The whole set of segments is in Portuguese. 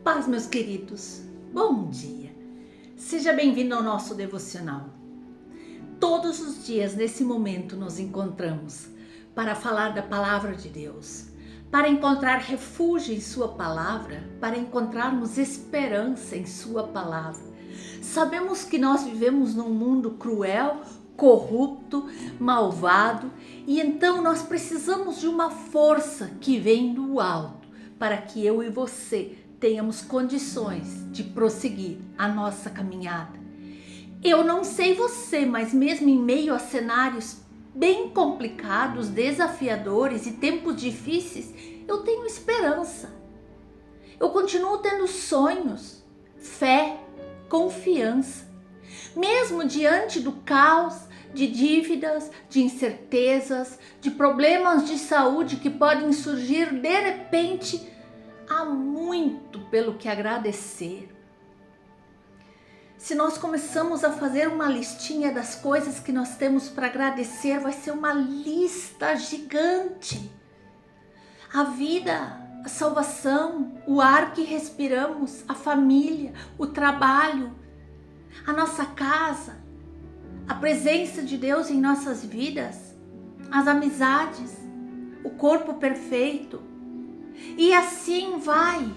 paz, meus queridos. Bom dia. Seja bem-vindo ao nosso devocional. Todos os dias, nesse momento, nos encontramos para falar da palavra de Deus, para encontrar refúgio em sua palavra, para encontrarmos esperança em sua palavra. Sabemos que nós vivemos num mundo cruel, corrupto, malvado, e então nós precisamos de uma força que vem do alto para que eu e você tenhamos condições de prosseguir a nossa caminhada. Eu não sei você, mas mesmo em meio a cenários bem complicados, desafiadores e tempos difíceis, eu tenho esperança. Eu continuo tendo sonhos, fé, confiança. Mesmo diante do caos, de dívidas, de incertezas, de problemas de saúde que podem surgir de repente, há muito pelo que agradecer. Se nós começamos a fazer uma listinha das coisas que nós temos para agradecer, vai ser uma lista gigante. A vida, a salvação, o ar que respiramos, a família, o trabalho, a nossa casa, a presença de Deus em nossas vidas, as amizades, o corpo perfeito. E assim vai,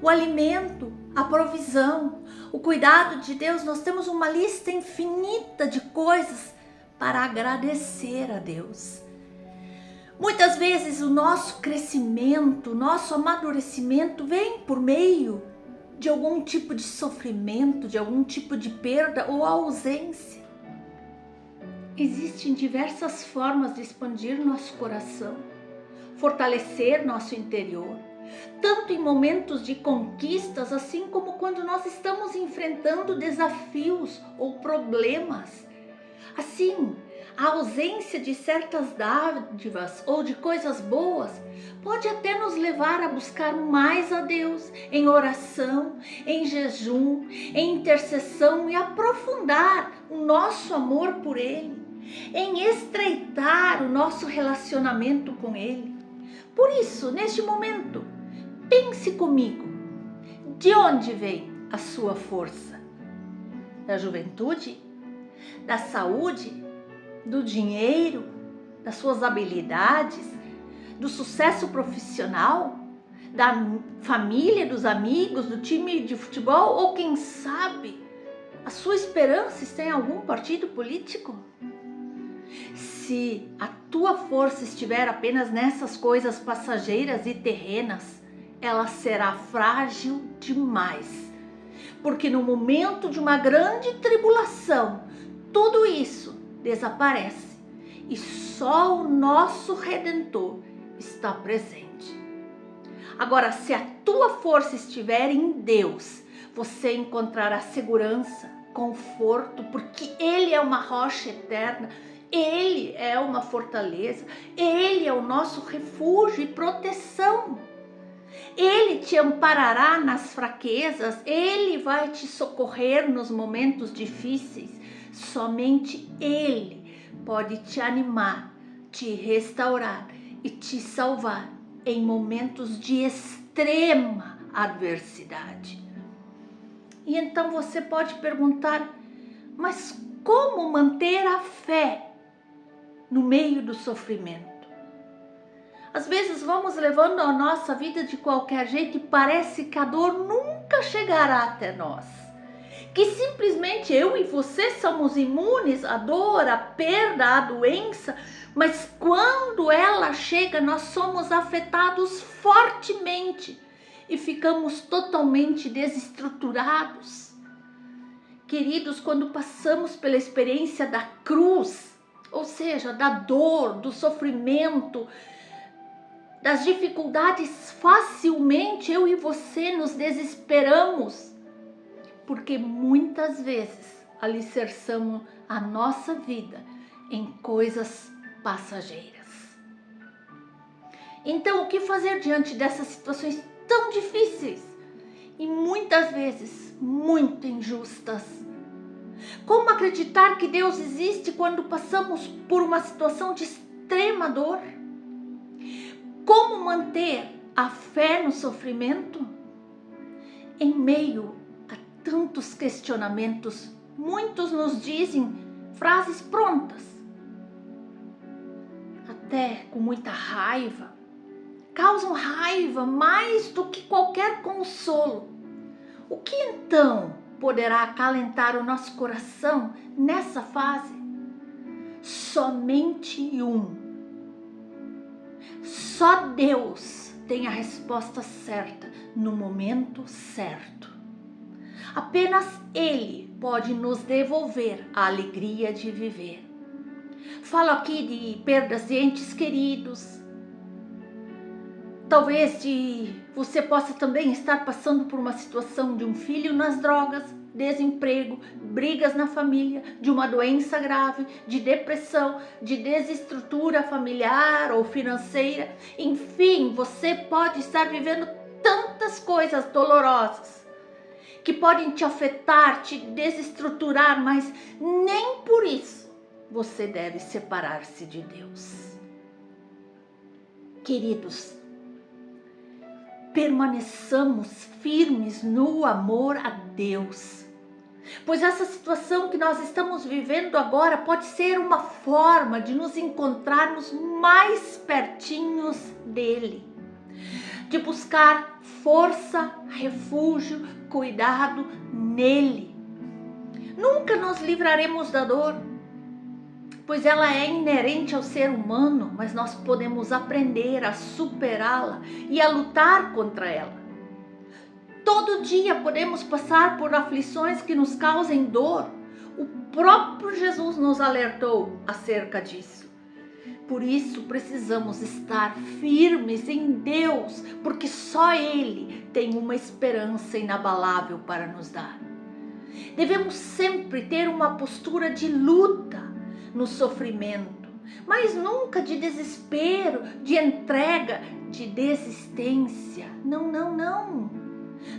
o alimento, a provisão, o cuidado de Deus. Nós temos uma lista infinita de coisas para agradecer a Deus. Muitas vezes o nosso crescimento, o nosso amadurecimento vem por meio de algum tipo de sofrimento, de algum tipo de perda ou ausência. Existem diversas formas de expandir nosso coração, fortalecer nosso interior, tanto em momentos de conquistas, assim como quando nós estamos enfrentando desafios ou problemas. Assim, a ausência de certas dádivas ou de coisas boas pode até nos levar a buscar mais a Deus em oração, em jejum, em intercessão e aprofundar o nosso amor por Ele, em estreitar o nosso relacionamento com Ele. Por isso, neste momento, pense comigo, de onde vem a sua força? Da juventude? Da saúde? Do dinheiro? Das suas habilidades? Do sucesso profissional? Da família, dos amigos, do time de futebol? Ou quem sabe, a sua esperança está em algum partido político? Se a tua força estiver apenas nessas coisas passageiras e terrenas, ela será frágil demais. Porque no momento de uma grande tribulação, tudo isso desaparece e só o nosso Redentor está presente. Agora, se a tua força estiver em Deus, você encontrará segurança, conforto, porque Ele é uma rocha eterna, Ele é uma fortaleza, Ele é o nosso refúgio e proteção. Ele te amparará nas fraquezas, Ele vai te socorrer nos momentos difíceis. Somente Ele pode te animar, te restaurar e te salvar em momentos de extrema adversidade. E então você pode perguntar, mas como manter a fé no meio do sofrimento? Às vezes vamos levando a nossa vida de qualquer jeito e parece que a dor nunca chegará até nós. Que simplesmente eu e você somos imunes à dor, à perda, à doença, mas quando ela chega nós somos afetados fortemente e ficamos totalmente desestruturados. Queridos, quando passamos pela experiência da cruz, ou seja, da dor, do sofrimento, das dificuldades, facilmente eu e você nos desesperamos, porque muitas vezes alicerçamos a nossa vida em coisas passageiras. Então, o que fazer diante dessas situações tão difíceis e muitas vezes muito injustas? Como acreditar que Deus existe quando passamos por uma situação de extrema dor? Como manter a fé no sofrimento? Em meio a tantos questionamentos, muitos nos dizem frases prontas, até com muita raiva, causam raiva mais do que qualquer consolo. O que então poderá acalentar o nosso coração nessa fase? Somente um. Só Deus tem a resposta certa no momento certo. Apenas Ele pode nos devolver a alegria de viver. Falo aqui de perdas de entes queridos. Talvez você possa também estar passando por uma situação de um filho nas drogas, desemprego, brigas na família, de uma doença grave, de depressão, de desestrutura familiar ou financeira. Enfim, você pode estar vivendo tantas coisas dolorosas que podem te afetar, te desestruturar, mas nem por isso você deve separar-se de Deus. Queridos, permaneçamos firmes no amor a Deus, pois essa situação que nós estamos vivendo agora pode ser uma forma de nos encontrarmos mais pertinhos dele, de buscar força, refúgio, cuidado nele. Nunca nos livraremos da dor, pois ela é inerente ao ser humano, mas nós podemos aprender a superá-la e a lutar contra ela. Todo dia podemos passar por aflições que nos causem dor. O próprio Jesus nos alertou acerca disso. Por isso precisamos estar firmes em Deus, porque só Ele tem uma esperança inabalável para nos dar. Devemos sempre ter uma postura de luta no sofrimento, mas nunca de desespero, de entrega, de desistência. Não.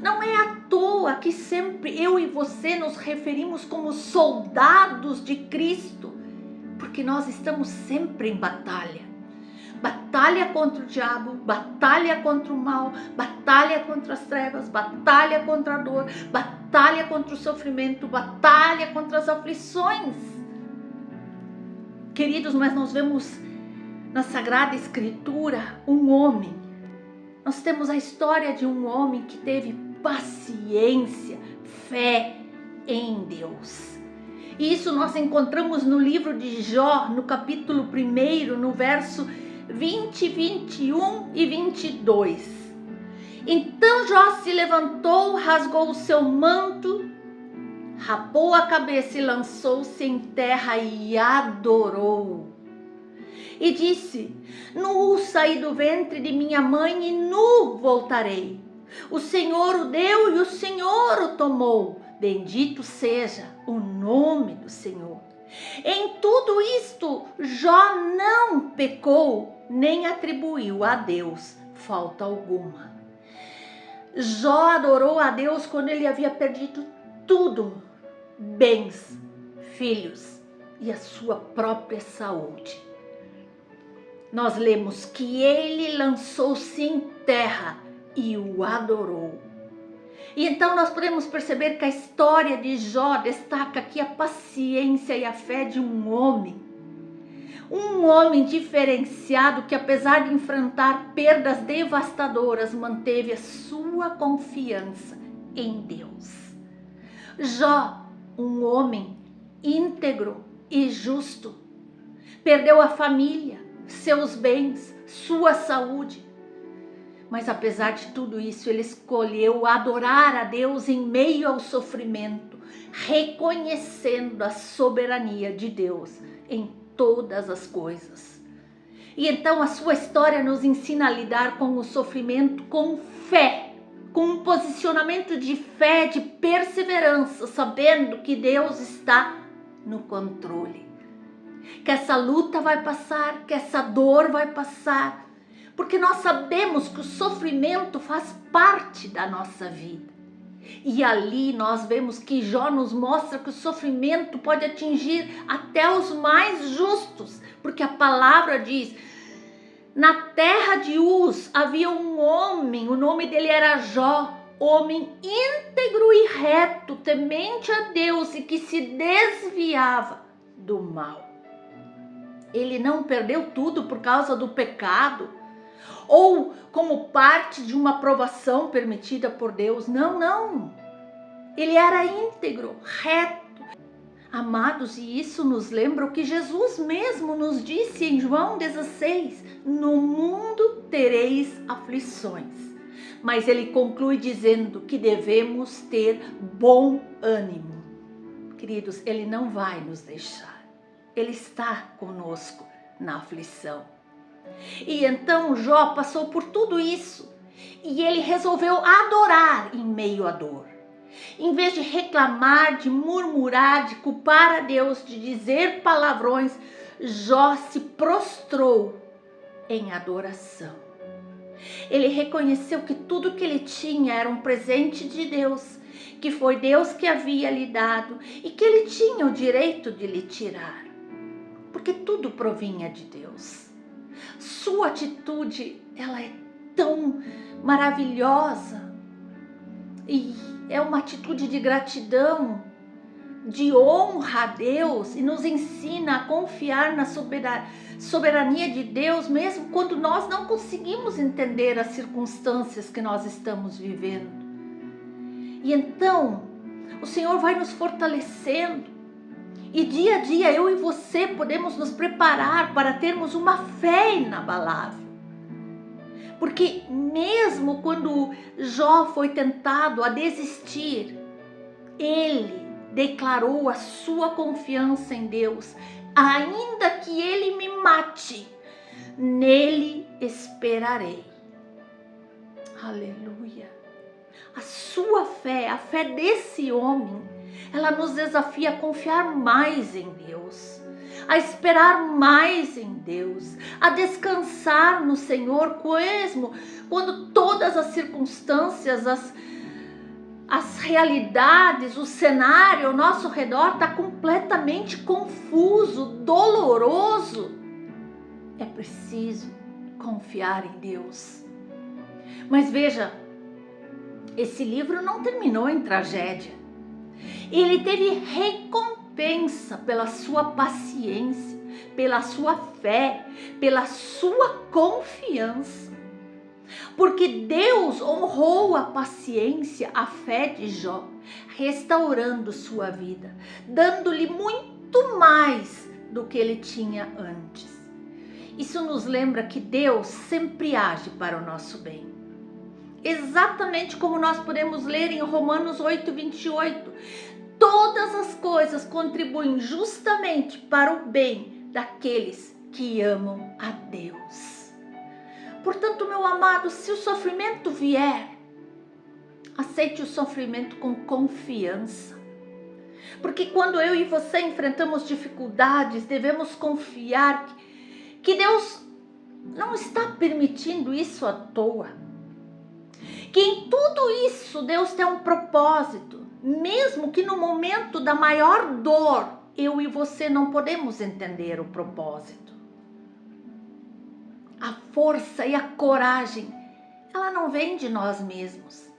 Não é à toa que sempre eu e você nos referimos como soldados de Cristo, porque nós estamos sempre em batalha. Batalha contra o diabo, batalha contra o mal, batalha contra as trevas, batalha contra a dor, batalha contra o sofrimento, batalha contra as aflições. Queridos, mas nós vemos na Sagrada Escritura um homem. Nós temos a história de um homem que teve paciência, fé em Deus. E isso nós encontramos no livro de Jó, no capítulo 1, no verso 20, 21 e 22. Então Jó se levantou, rasgou o seu manto, rapou a cabeça e lançou-se em terra e adorou. E disse: nu saí do ventre de minha mãe e nu voltarei. O Senhor o deu e o Senhor o tomou. Bendito seja o nome do Senhor. Em tudo isto, Jó não pecou, nem atribuiu a Deus falta alguma. Jó adorou a Deus quando ele havia perdido tudo: bens, filhos e a sua própria saúde. Nós lemos que ele lançou-se em terra e o adorou. E então nós podemos perceber que a história de Jó destaca aqui a paciência e a fé de um homem diferenciado que, apesar de enfrentar perdas devastadoras, manteve a sua confiança em Deus. Jó, um homem íntegro e justo, perdeu a família, seus bens, sua saúde. Mas apesar de tudo isso, ele escolheu adorar a Deus em meio ao sofrimento, reconhecendo a soberania de Deus em todas as coisas. E então a sua história nos ensina a lidar com o sofrimento com fé, com um posicionamento de fé, de perseverança, sabendo que Deus está no controle. Que essa luta vai passar, que essa dor vai passar, porque nós sabemos que o sofrimento faz parte da nossa vida. E ali nós vemos que Jó nos mostra que o sofrimento pode atingir até os mais justos, porque a palavra diz: na terra de Uz havia um homem, o nome dele era Jó, homem íntegro e reto, temente a Deus e que se desviava do mal. Ele não perdeu tudo por causa do pecado ou como parte de uma provação permitida por Deus. Não, não. Ele era íntegro, reto. Amados, e isso nos lembra o que Jesus mesmo nos disse em João 16: no mundo tereis aflições. Mas ele conclui dizendo que devemos ter bom ânimo. Queridos, ele não vai nos deixar. Ele está conosco na aflição. E então Jó passou por tudo isso e ele resolveu adorar em meio à dor. Em vez de reclamar, de murmurar, de culpar a Deus, de dizer palavrões, Jó se prostrou em adoração. Ele reconheceu que tudo que ele tinha era um presente de Deus, que foi Deus que havia lhe dado e que ele tinha o direito de lhe tirar, porque tudo provinha de Deus. Sua atitude, ela é tão maravilhosa e é uma atitude de gratidão, de honra a Deus, e nos ensina a confiar na soberania de Deus, mesmo quando nós não conseguimos entender as circunstâncias que nós estamos vivendo. E então, o Senhor vai nos fortalecendo, e dia a dia eu e você podemos nos preparar para termos uma fé inabalável. Porque mesmo quando Jó foi tentado a desistir, ele declarou a sua confiança em Deus. Ainda que ele me mate, nele esperarei. Aleluia. A sua fé, a fé desse homem, ela nos desafia a confiar mais em Deus, a esperar mais em Deus, a descansar no Senhor, mesmo quando todas as circunstâncias, as realidades, o cenário ao nosso redor está completamente confuso, doloroso. É preciso confiar em Deus. Mas veja, esse livro não terminou em tragédia. Ele teve recompensa pela sua paciência, pela sua fé, pela sua confiança. Porque Deus honrou a paciência, a fé de Jó, restaurando sua vida, dando-lhe muito mais do que ele tinha antes. Isso nos lembra que Deus sempre age para o nosso bem. Exatamente como nós podemos ler em Romanos 8:28. Todas as coisas contribuem justamente para o bem daqueles que amam a Deus. Portanto, meu amado, se o sofrimento vier, aceite o sofrimento com confiança. Porque quando eu e você enfrentamos dificuldades, devemos confiar que Deus não está permitindo isso à toa. Que em tudo isso Deus tem um propósito, mesmo que no momento da maior dor, eu e você não podemos entender o propósito. A força e a coragem, ela não vem de nós mesmos,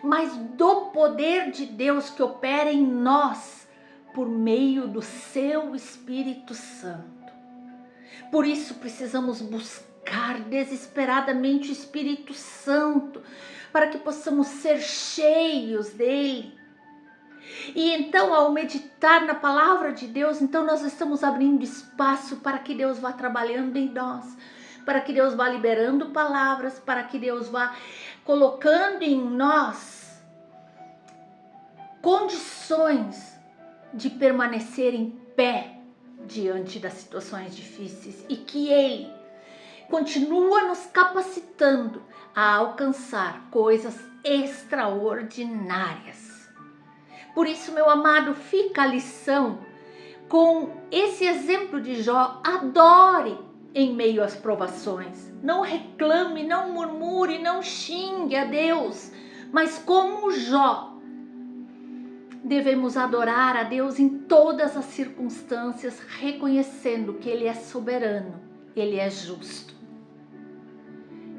mas do poder de Deus que opera em nós por meio do seu Espírito Santo. Por isso precisamos buscar desesperadamente o Espírito Santo, para que possamos ser cheios dele. E então, ao meditar na palavra de Deus, então nós estamos abrindo espaço para que Deus vá trabalhando em nós, para que Deus vá liberando palavras, para que Deus vá colocando em nós condições de permanecer em pé diante das situações difíceis, e que Ele continua nos capacitando a alcançar coisas extraordinárias. Por isso, meu amado, fica a lição com esse exemplo de Jó. Adore em meio às provações. Não reclame, não murmure, não xingue a Deus. Mas como Jó, devemos adorar a Deus em todas as circunstâncias, reconhecendo que Ele é soberano, Ele é justo.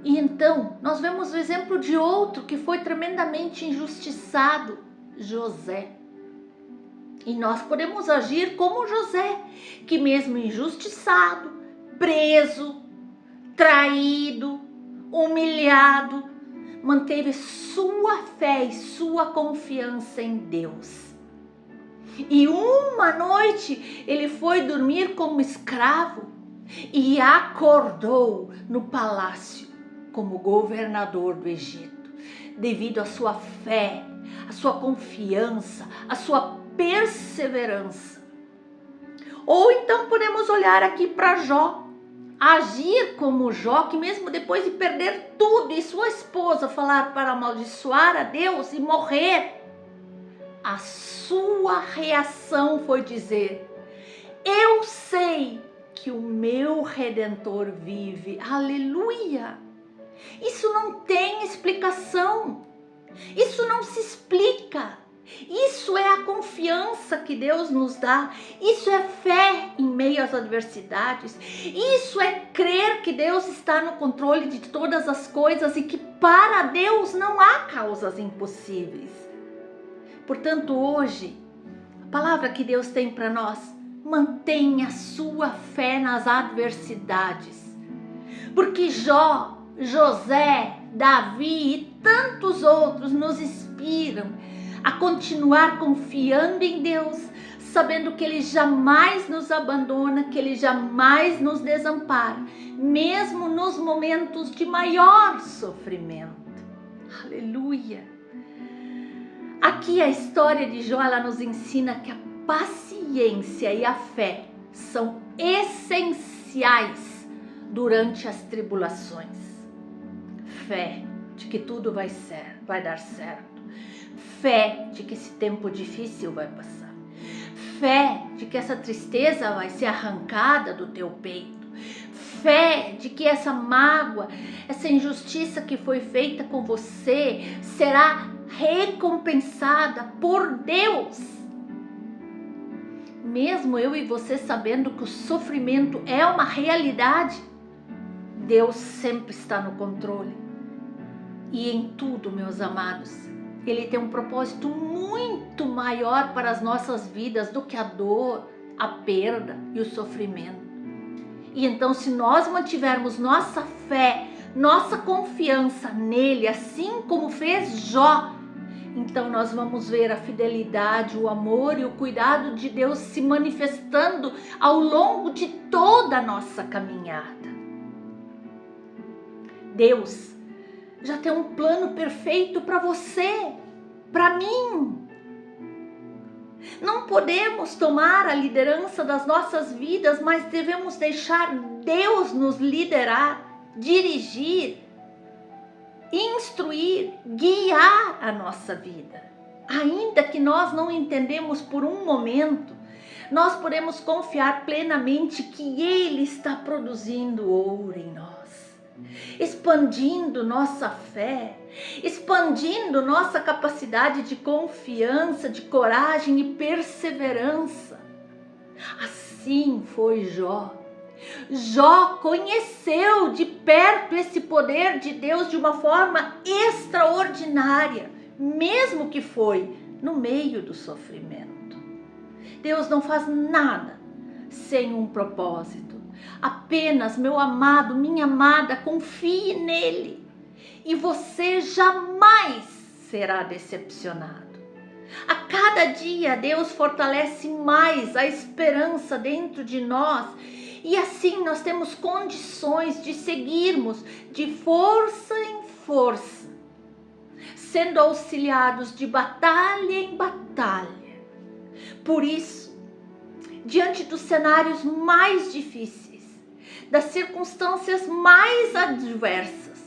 E então nós vemos o exemplo de outro que foi tremendamente injustiçado, José. E nós podemos agir como José, que mesmo injustiçado, preso, traído, humilhado, manteve sua fé e sua confiança em Deus. E uma noite ele foi dormir como escravo e acordou no palácio como governador do Egito, devido à sua fé, à sua confiança, à sua perseverança. Ou então podemos olhar aqui para Jó, agir como Jó, que mesmo depois de perder tudo e sua esposa falar para amaldiçoar a Deus e morrer, a sua reação foi dizer: eu sei que o meu Redentor vive. Aleluia! Isso não tem explicação. Isso não se explica. Isso é a confiança que Deus nos dá. Isso é fé em meio às adversidades. Isso é crer que Deus está no controle de todas as coisas e que para Deus não há causas impossíveis. Portanto, hoje, a palavra que Deus tem para nós: mantenha sua fé nas adversidades. Porque Jó, José, Davi e tantos outros nos inspiram a continuar confiando em Deus, sabendo que Ele jamais nos abandona, que Ele jamais nos desampara, mesmo nos momentos de maior sofrimento. Aleluia! Aqui a história de Jó, ela nos ensina que a paciência e a fé são essenciais durante as tribulações. Fé de que tudo vai dar certo. Fé de que esse tempo difícil vai passar. Fé de que essa tristeza vai ser arrancada do teu peito. Fé de que essa mágoa, essa injustiça que foi feita com você será recompensada por Deus. Mesmo eu e você sabendo que o sofrimento é uma realidade, Deus sempre está no controle. E em tudo, meus amados, Ele tem um propósito muito maior para as nossas vidas do que a dor, a perda e o sofrimento. E então, se nós mantivermos nossa fé, nossa confiança nele, assim como fez Jó, então nós vamos ver a fidelidade, o amor e o cuidado de Deus se manifestando ao longo de toda a nossa caminhada. Deus já tem um plano perfeito para você, para mim. Não podemos tomar a liderança das nossas vidas, mas devemos deixar Deus nos liderar, dirigir, instruir, guiar a nossa vida. Ainda que nós não entendemos por um momento, nós podemos confiar plenamente que Ele está produzindo ouro em nós, expandindo nossa fé, expandindo nossa capacidade de confiança, de coragem e perseverança. Assim foi Jó. Jó conheceu de perto esse poder de Deus de uma forma extraordinária, mesmo que foi no meio do sofrimento. Deus não faz nada sem um propósito. Apenas, meu amado, minha amada, confie nele e você jamais será decepcionado. A cada dia Deus fortalece mais a esperança dentro de nós e assim nós temos condições de seguirmos de força em força, sendo auxiliados de batalha em batalha. Por isso, diante dos cenários mais difíceis, das circunstâncias mais adversas,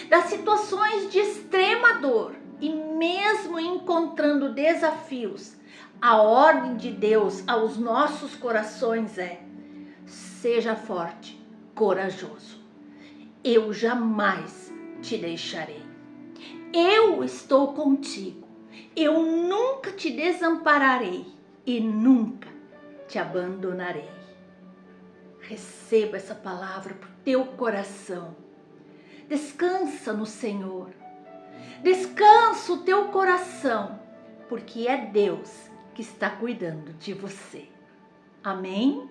das situações de extrema dor e mesmo encontrando desafios, a ordem de Deus aos nossos corações é: seja forte, corajoso. Eu jamais te deixarei. Eu estou contigo. Eu nunca te desampararei e nunca te abandonarei. Receba essa palavra para o teu coração. Descansa no Senhor. Descansa o teu coração, porque é Deus que está cuidando de você. Amém?